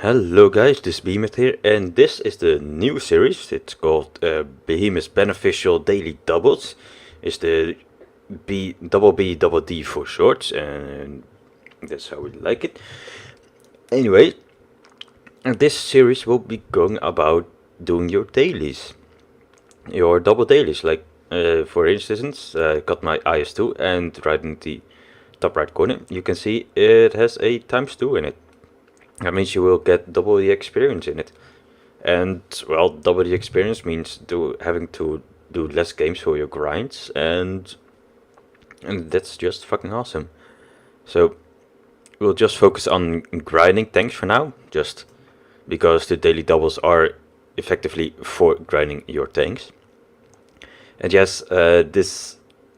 Hello guys, this is Behemoth here, and this is the new series. It's called Behemoth Beneficial Daily Doubles. It's the B double D for short, and that's how we like it. Anyway, this series will be going about doing your dailies, your double dailies. Like for instance, I got my IS2, and right in the top right corner, you can see it has a ×2 in it. That means you will get double the experience in it. And, well, double the experience means having to do less games for your grinds, and that's just fucking awesome. So, we'll just focus on grinding tanks for now, just because the daily doubles are effectively for grinding your tanks. And yes, I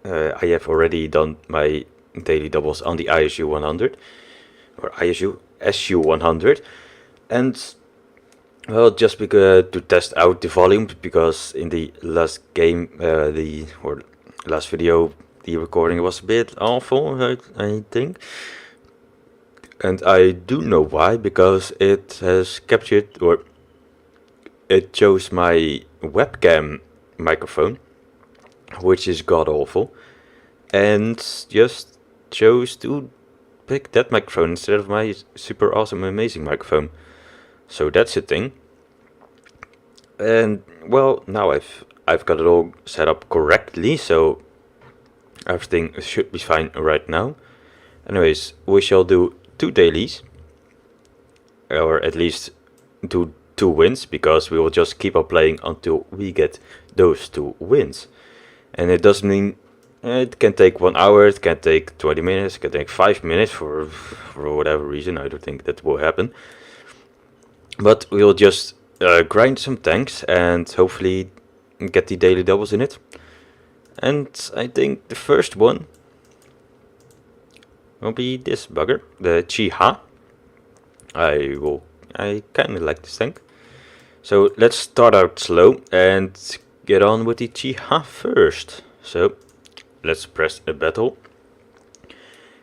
have already done my daily doubles on the ISU 100, or ISU SU 100, and well, just because to test out the volume, because in the last game, last video, the recording was a bit awful, I think, and I do know why, because it has captured, or it chose my webcam microphone, which is god awful, and just chose to pick that microphone instead of my super awesome amazing microphone. So that's a thing. And well, now I've got it all set up correctly, so everything should be fine right now. Anyways, we shall do 2 dailies, or at least do 2 wins, because we will just keep on playing until we get those 2 wins. And it doesn't mean it can take 1 hour, it can take 20 minutes, it can take 5 minutes for whatever reason. I don't think that will happen. But we'll just grind some tanks and hopefully get the daily doubles in it. And I think the first one will be this bugger, the Chiha. I kinda like this tank. So let's start out slow and get on with the Chiha first. So let's press a battle.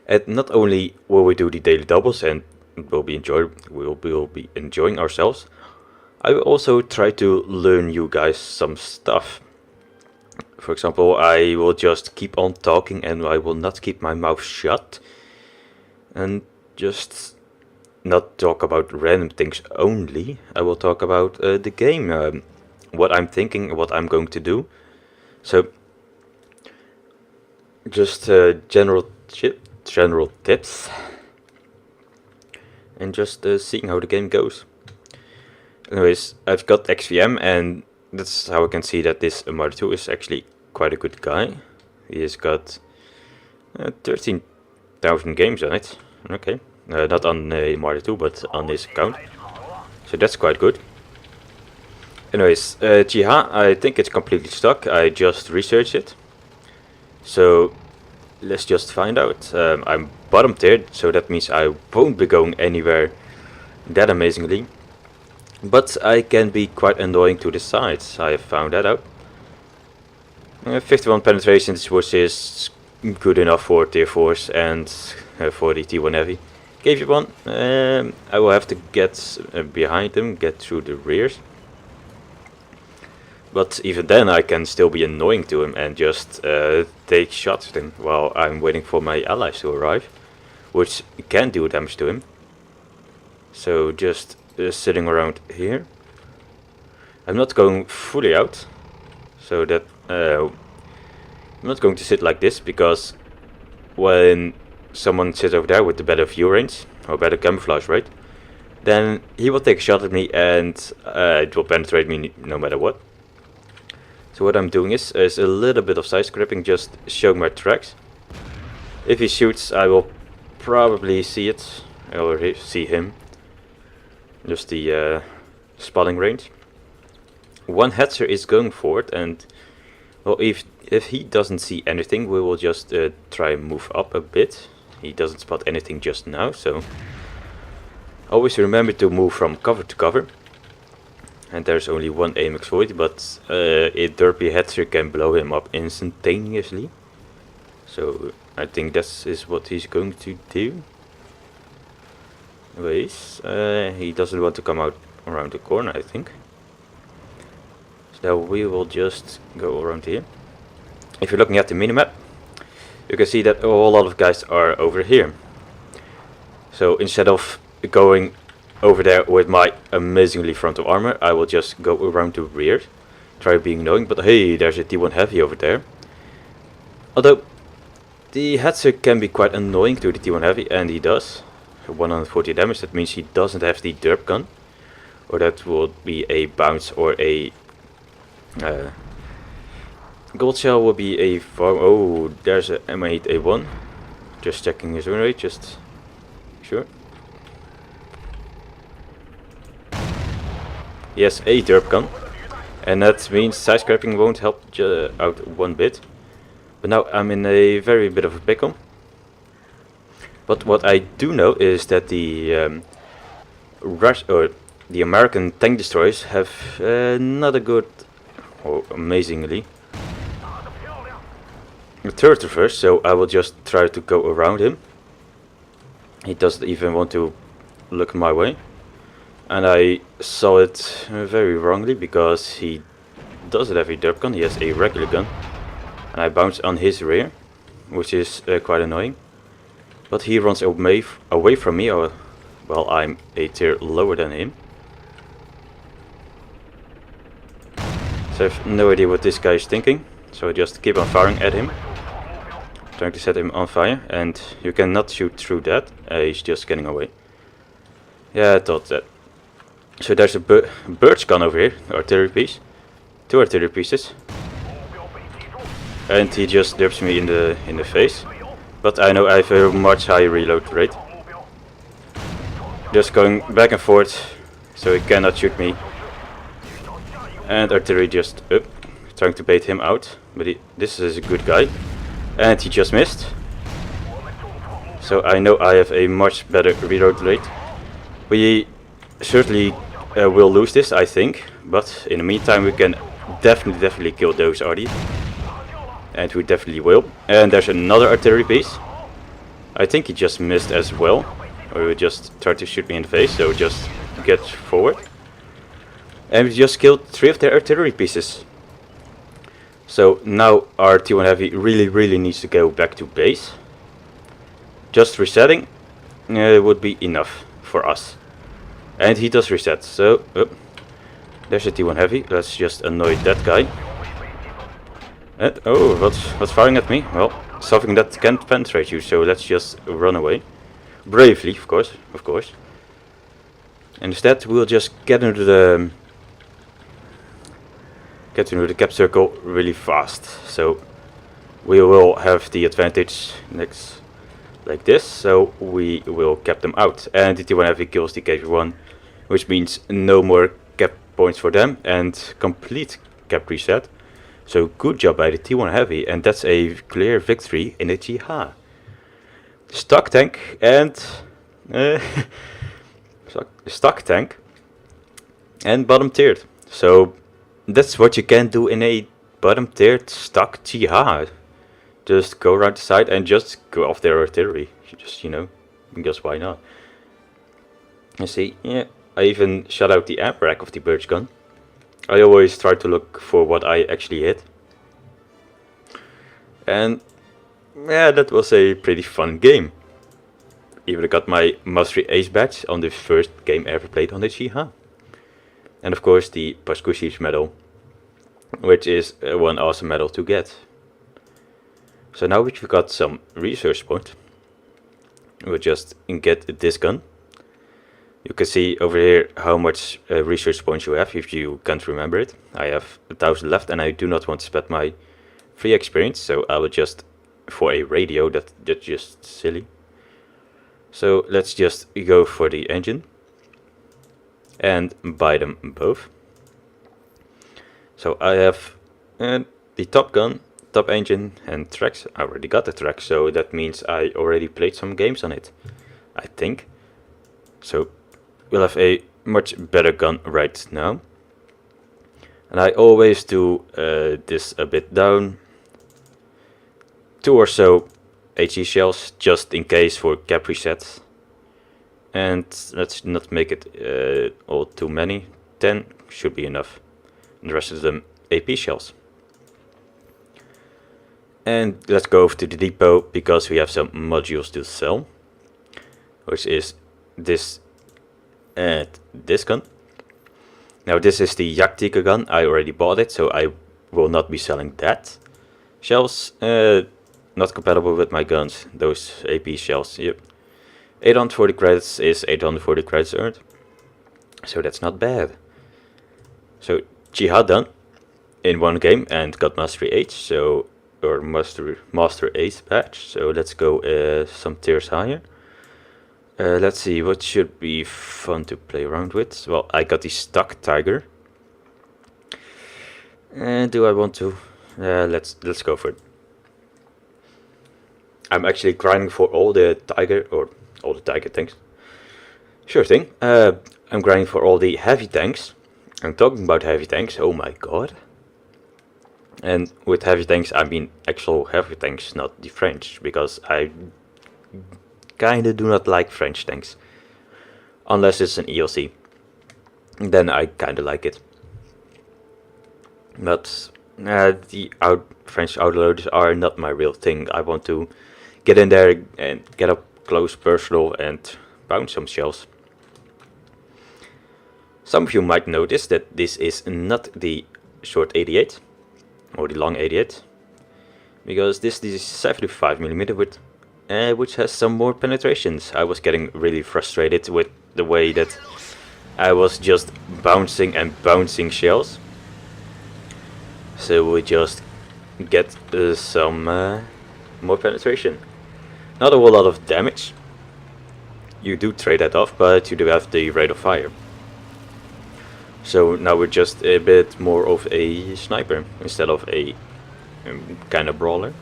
And not only will we do the daily doubles and we'll be enjoying ourselves, I will also try to learn you guys some stuff. For example, I will just keep on talking and I will not keep my mouth shut, and just not talk about random things only. I will talk about the game, what I'm thinking, what I'm going to do. So just general tips, and just seeing how the game goes. Anyways, I've got XVM, and that's how I can see that this Mardu is actually quite a good guy. He has got 13,000 games on it. Okay, not on Mardu, but on his account. So that's quite good. Anyways, Jiha, I think it's completely stuck. I just researched it. So let's just find out. I'm bottom tiered, so that means I won't be going anywhere that amazingly. But I can be quite annoying to the sides, I have found that out. 51 penetrations, which is good enough for tier 4s and for the T1 heavy. Gave you one. I will have to get behind them, get through the rears. But even then I can still be annoying to him and just take shots at him while I'm waiting for my allies to arrive, which can do damage to him. So just sitting around here. I'm not going fully out, so that I'm not going to sit like this, because when someone sits over there with the better view range or better camouflage rate, then he will take a shot at me and it will penetrate me no matter what. So what I'm doing is a little bit of side scrapping, just showing my tracks. If he shoots, I will probably see it, or see him. Just the spotting range. One hetzer is going forward, and well, if he doesn't see anything, we will just try and move up a bit. He doesn't spot anything just now, so always remember to move from cover to cover. And there's only one AMX void, but a derpy hetzer can blow him up instantaneously. So I think this is what he's going to do. ways. He doesn't want to come out around the corner, I think. So we will just go around here. If you're looking at the minimap, you can see that a whole lot of guys are over here. So instead of going over there with my amazingly frontal armor, I will just go around the rear, try being annoying. But hey, there's a T1 heavy over there. Although the headset can be quite annoying to the T1 heavy, and he does 140 damage. That means he doesn't have the derp gun, or that would be a bounce or a gold shell will be a farm. Oh, there's a M8A1. Just checking his win rate, just sure. Yes, a derp gun, and that means side scraping won't help out one bit. But now I'm in a very bit of a pickle. But what I do know is that the the American tank destroyers have not a good, or amazingly, turret reverse. So I will just try to go around him. He doesn't even want to look my way, and I saw it very wrongly because he doesn't have a derp gun. He has a regular gun. And I bounce on his rear, which is quite annoying. But he runs away from me, or well, I'm a tier lower than him. So I have no idea what this guy is thinking. So I just keep on firing at him, trying to set him on fire. And you cannot shoot through that. He's just getting away. Yeah, I thought that. So there's a bird's gun over here, artillery piece, 2 artillery pieces. And he just dips me in the face. But I know I have a much higher reload rate. Just going back and forth, so he cannot shoot me. And artillery just up, trying to bait him out. But this is a good guy. And he just missed. So I know I have a much better reload rate. We certainly will lose this, I think. But in the meantime we can definitely kill those RD. And we definitely will. And there's another artillery piece. I think he just missed as well. Or he just tried to shoot me in the face, so just get forward. And we just killed 3 of their artillery pieces. So now our T1 Heavy really needs to go back to base. Just resetting would be enough for us. And he does reset, so there's a T1 Heavy. Let's just annoy that guy. And, oh, what's firing at me? Well, something that can't penetrate you, so let's just run away. Bravely, of course. And instead, we'll just get into the cap circle really fast. So we will have the advantage next, like this. So we will cap them out, and the T1 Heavy kills the KV1, which means no more cap points for them and complete cap reset. So good job by the T1 Heavy, and that's a clear victory in the GH. Stock tank and stock tank and bottom tiered. So that's what you can do in a bottom tiered stock GH. Just go around the side and just go off their artillery. Just, you know, because why not? You see, yeah, I even shot out the amp rack of the birch gun. I always try to look for what I actually hit. And yeah, that was a pretty fun game. Even got my Mastery Ace badge on the first game I ever played on the GH. And of course the Pascussi medal, which is one awesome medal to get. So now we've got some research points, we'll just get this gun. You can see over here how much research points you have if you can't remember it. I have 1000 left and I do not want to spend my free experience, so I will just, for a radio, that's just silly. So let's just go for the engine and buy them both. So I have the top gun, top engine and tracks. I already got the track, so that means I already played some games on it, I think. So we'll have a much better gun right now. And I always do this a bit down. 2 or so HE shells just in case for cap resets. And let's not make it all too many. 10 should be enough. And the rest of them AP shells. And let's go over to the depot because we have some modules to sell. Which is this and this gun. Now this is the Yaktika gun. I already bought it, so I will not be selling that. Shells, not compatible with my guns. Those AP shells, yep. 840 credits is 840 credits earned. So that's not bad. So Jihad done in one game and got Mastery 8, so or Master 8 patch. So let's go some tiers higher. Let's see what should be fun to play around with. Well, I got the stock Tiger. And do I want to? Let's go for it. I'm actually grinding for all the Tiger tanks. Sure thing. I'm grinding for all the heavy tanks. I'm talking about heavy tanks. Oh my god. And with heavy tanks, I mean actual heavy tanks, not the French, because I kinda do not like French tanks. Unless it's an ELC. Then I kinda like it. But the French outloaders are not my real thing. I want to get in there and get up close, personal, and bounce some shells. Some of you might notice that this is not the short 88 or the long 88, because this is 75mm with which has some more penetrations. I was getting really frustrated with the way that I was just bouncing and bouncing shells. So we just get some more penetration. Not a whole lot of damage. You do trade that off, but you do have the rate of fire. So now we're just a bit more of a sniper instead of a kind of brawler.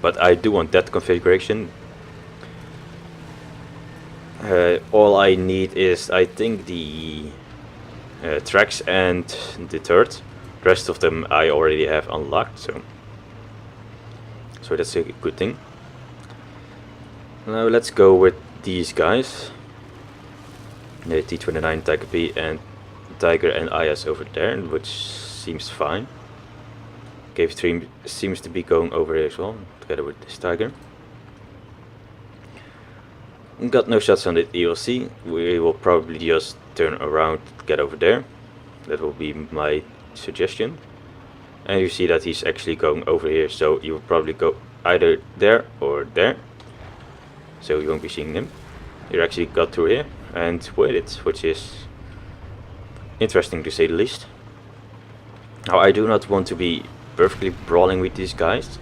But I do want that configuration. All I need is, I think, the tracks and the turret. The rest of them I already have unlocked, so that's a good thing. Now let's go with these guys. The T29, Tiger P, and Tiger and IS over there, which seems fine. Cave Stream seems to be going over here as well, together with this Tiger. Got no shots on the ELC. We will probably just turn around, get over there. That will be my suggestion. And you see that he's actually going over here, so you will probably go either there or there. So you won't be seeing him. You actually got through here and waited, which is interesting to say the least. Now I do not want to be perfectly brawling with these guys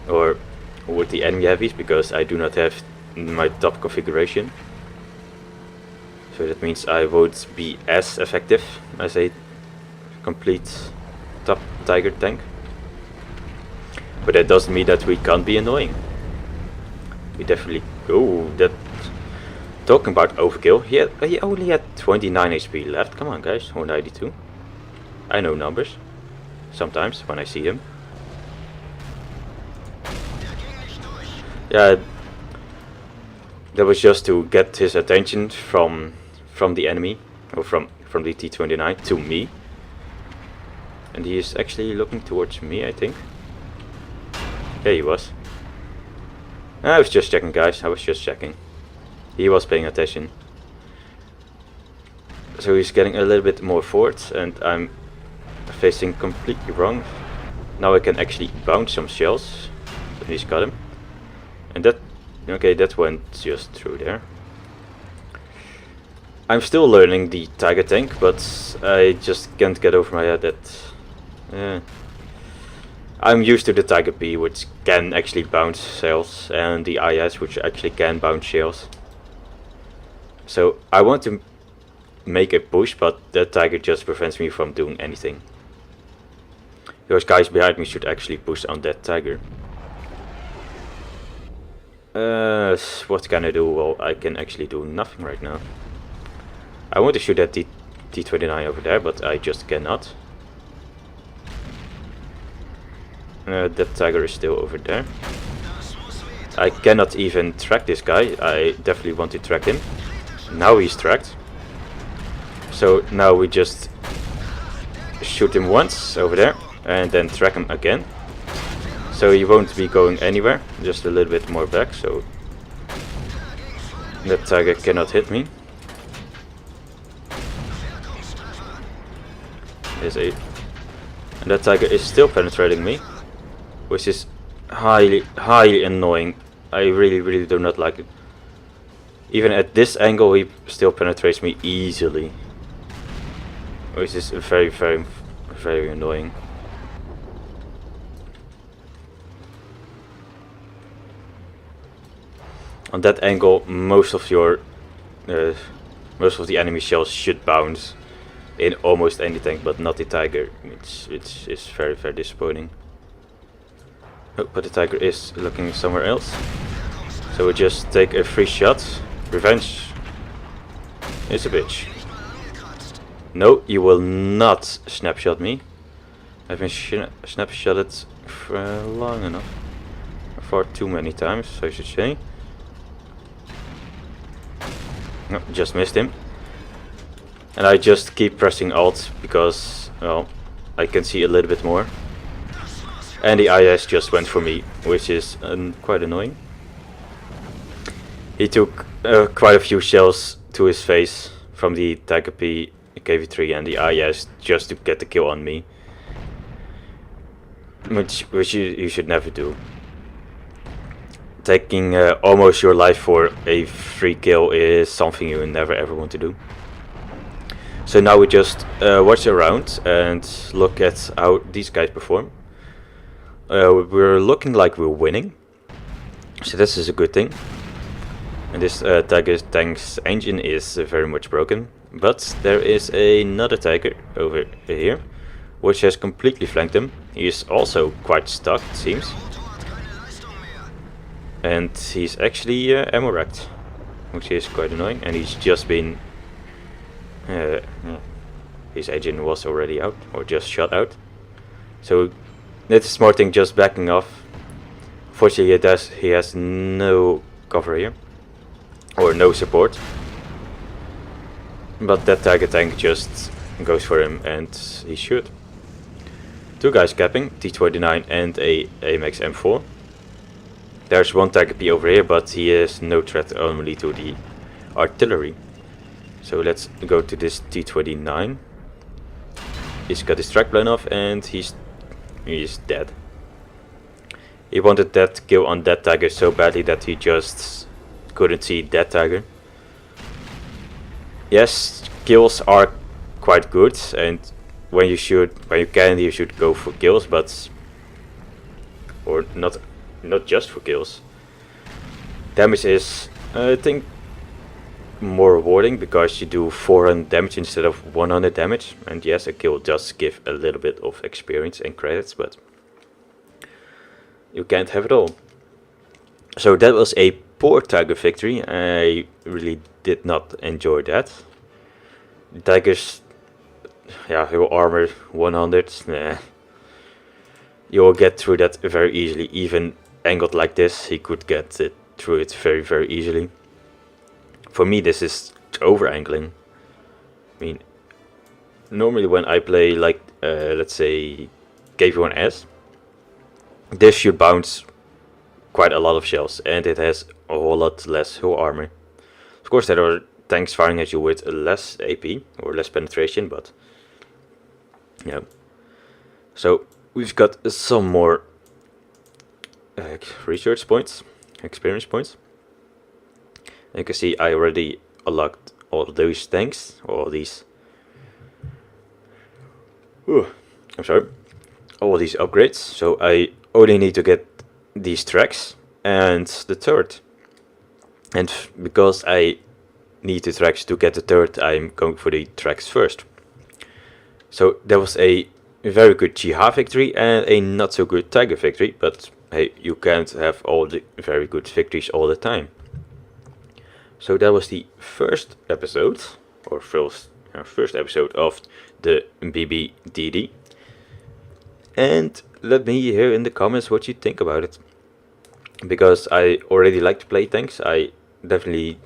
or with the enemy heavies, because I do not have my top configuration. So that means I won't be as effective as a complete top Tiger tank. But that doesn't mean that we can't be annoying. We definitely go. That talking about overkill. He only had 29 HP left. Come on, guys. 192. I know numbers. Sometimes when I see him. Yeah, that was just to get his attention from the enemy, or from the T29 to me. And he is actually looking towards me, I think. Yeah, he was. I was just checking, guys. I was just checking. He was paying attention. So he's getting a little bit more forward, and I'm facing completely wrong. Now I can actually bounce some shells. But he's got him. And that, okay, that went just through there. I'm still learning the Tiger tank, but I just can't get over my head that I'm used to the Tiger P, which can actually bounce shells, and the IS, which actually can bounce shells. So I want to make a push, but that Tiger just prevents me from doing anything. Those guys behind me should actually push on that Tiger. What can I do? Well, I can actually do nothing right now. I want to shoot at the T29 over there, but I just cannot. That Tiger is still over there. I cannot even track this guy. I definitely want to track him. Now he's tracked. So now we just shoot him once over there and then track him again. So he won't be going anywhere, just a little bit more back, so that tiger cannot hit me. And that tiger is still penetrating me, which is highly annoying. I really do not like it. Even at this angle he still penetrates me easily, which is very annoying. On that angle, most of the enemy shells should bounce in almost any tank, but not the tiger. It's very disappointing. Oh, but the tiger is looking somewhere else. So we just take a free shot. Revenge is a bitch. No, you will not snapshot me. I've been snapshotted for long enough. For too many times, I should say. No, just missed him. And I just keep pressing Alt because, well, I can see a little bit more. And the IS just went for me, which is quite annoying. He took quite a few shells to his face from the Tiger P, KV3 and the IS just to get the kill on me. Which you should never do. Taking almost your life for a free kill is something you never ever want to do. So now we just watch around and look at how these guys perform. We're looking like we're winning, so this is a good thing. And this Tiger tank's engine is very much broken, but there is another Tiger over here, which has completely flanked him. He is also quite stuck, it seems. And he's actually ammo wrecked, which is quite annoying. And he's just been... his engine was already out, or just shot out. So that's a smart thing, just backing off. Fortunately he has no cover here, or no support. But that Tiger tank just goes for him, and he should. Two guys capping, T29 and a AMX M4. There's one Tiger P over here, but he is no threat only to the artillery. So let's go to this T29. He's got his track blown off and he's dead. He wanted that kill on that Tiger so badly that he just couldn't see that Tiger. Yes, kills are quite good, and when you can, you should go for kills, but or not just for kills. Damage is, I think, more rewarding because you do 400 damage instead of 100 damage. And yes, a kill does give a little bit of experience and credits, but you can't have it all. So that was a poor Tiger victory. I really did not enjoy that. The Tigers, yeah, your armor 100, nah. You'll get through that very easily. Even angled like this, he could get through it very easily. For me, this is over angling. I mean, normally when I play like, let's say, KV1S, this should bounce quite a lot of shells, and it has a whole lot less hull armor. Of course, there are tanks firing at you with less AP or less penetration, but yeah. So we've got some more research points, experience points. You can see I already unlocked all those tanks, all these. I'm sorry, all these upgrades. So I only need to get these tracks and the turret. And because I need the tracks to get the turret, I'm going for the tracks first. So there was a very good GH victory and a not so good Tiger victory, but hey, you can't have all the very good victories all the time. So that was the first episode, or first episode of the BBDD. And let me hear in the comments what you think about it. because I already like to play tanks. I definitely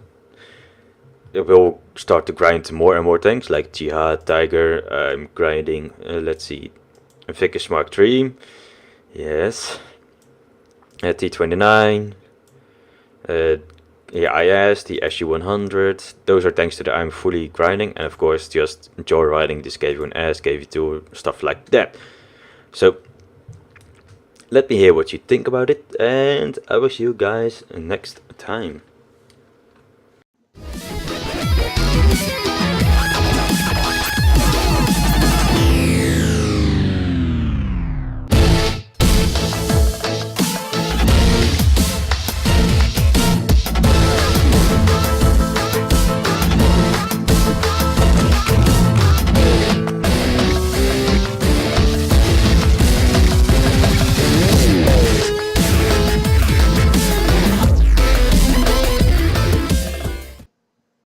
will start to grind more and more tanks like Jihad, Tiger. I'm grinding, let's see, Vicus Mark III, yes, T29, yeah, IS, the SU100. Those are tanks that I'm fully grinding, and of course just joyriding this KV1S, KV2, stuff like that. So let me hear what you think about it, and I will see you guys next time.